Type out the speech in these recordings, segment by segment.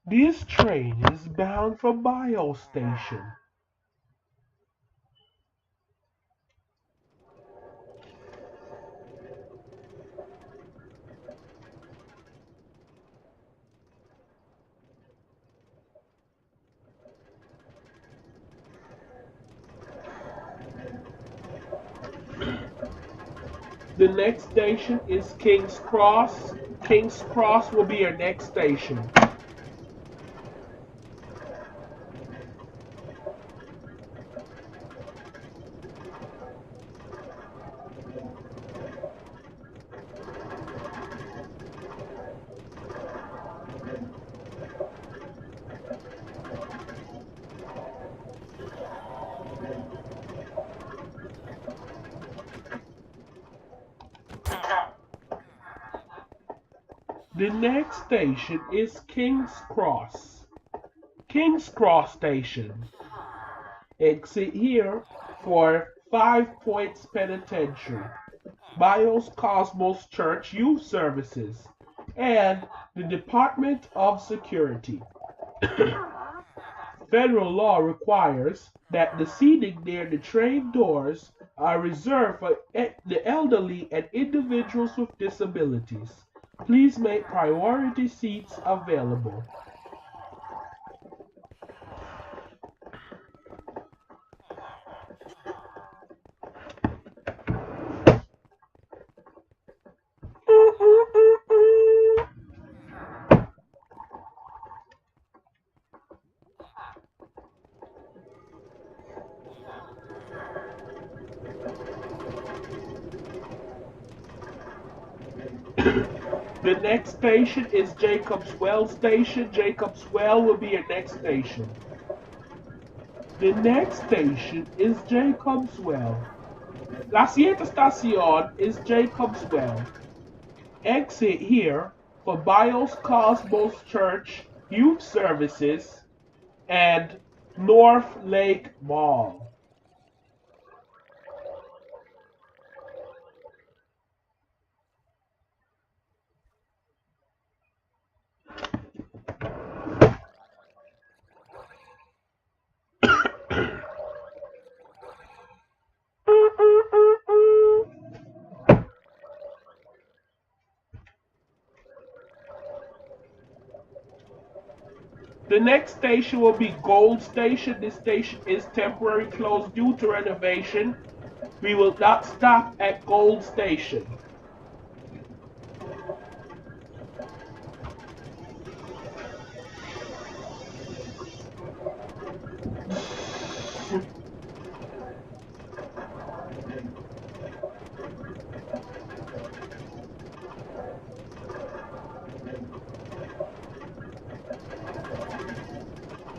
This train is bound for Bio Station. The next station is King's Cross. King's Cross will be your next station. The next station is King's Cross. King's Cross Station. Exit here for 5 Points Penitentiary, Bios Cosmos Church Youth Services, and the Department of Security. Federal law requires that the seating near the train doors are reserved for the elderly and individuals with disabilities. Please make priority seats available. The next station is Jacob's Well Station. Jacob's Well will be your next station. The next station is Jacob's Well. La siguiente estación is Jacob's Well. Exit here for Bios Cosmos Church Youth Services and North Lake Mall. The next station will be Gold Station. This station is temporarily closed due to renovation. We will not stop at Gold Station.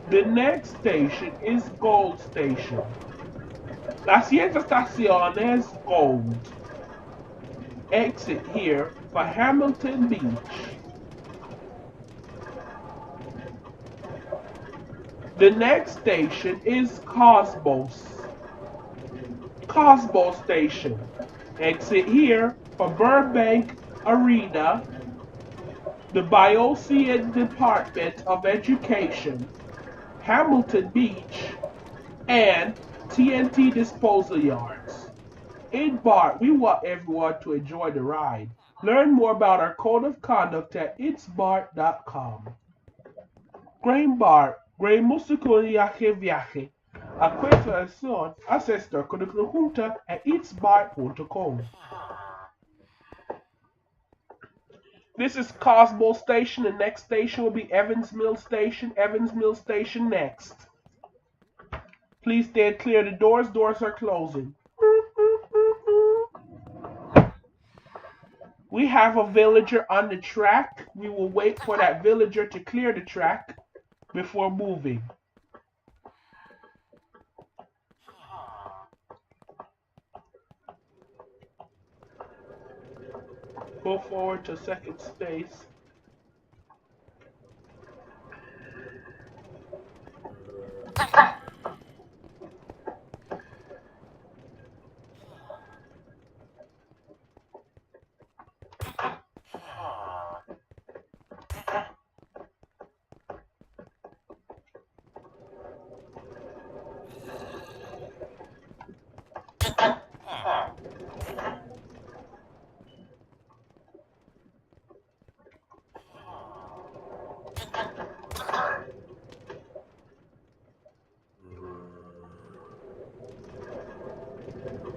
The next station is Gold Station. La siguiente estación es Gold. Exit here for Hamilton Beach. The next station is Cosmos. Cosmos Station. Exit here for Burbank Arena, the Biosian Department of Education, Hamilton Beach, and TNT Disposal Yards. In BART, we want everyone to enjoy the ride. Learn more about our code of conduct at itsbart.com. Grain BART, Grain Musical Viaje. A continuación, asestor con la junta at itsbart.com. This is Cosmo Station. The next station will be Evans Mill Station. Evans Mill Station next. Please stand clear of the doors. Doors are closing. We have a villager on the track. We will wait for that villager to clear the track before moving. Go forward to second space.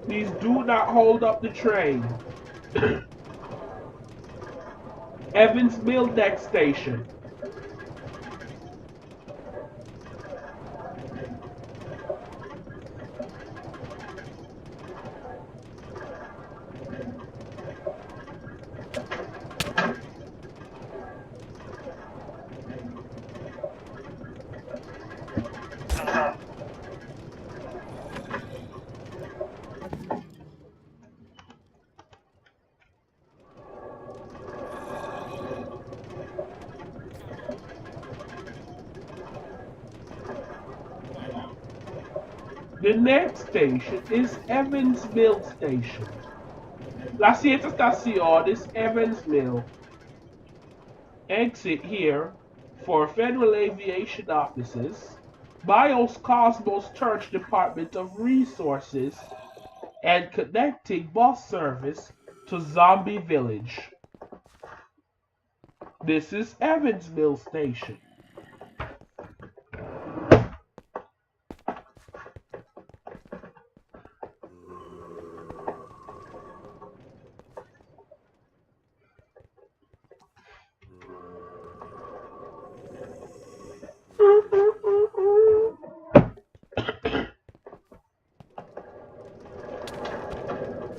Please do not hold up the train. Evansville next station. The next station is Evansville Station. La siguiente estación es Evansville. Exit here for Federal Aviation Offices, BIOS Cosmos Church Department of Resources, and connecting bus service to Zombie Village. This is Evansville Station.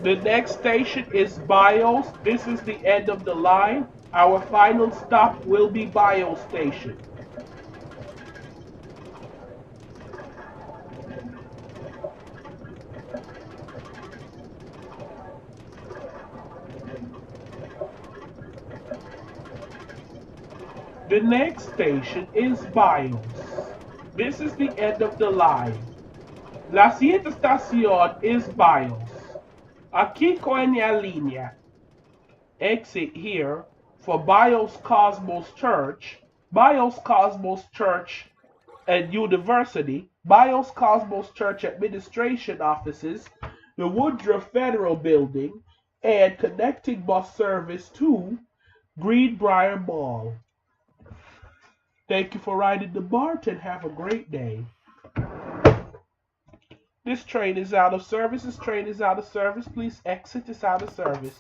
The next station is BIOS. This is the end of the line. Our final stop will be BIOS Station. The next station is BIOS. This is the end of the line. La siguiente estación es BIOS. Aquí coge la línea. Exit here for BIOS Cosmos Church, BIOS Cosmos Church and University, BIOS Cosmos Church Administration Offices, the Woodruff Federal Building, and connecting bus service to Greenbrier Mall. Thank you for riding the BART and have a great day. This train is out of service. This train is out of service. Please exit. It's out of service.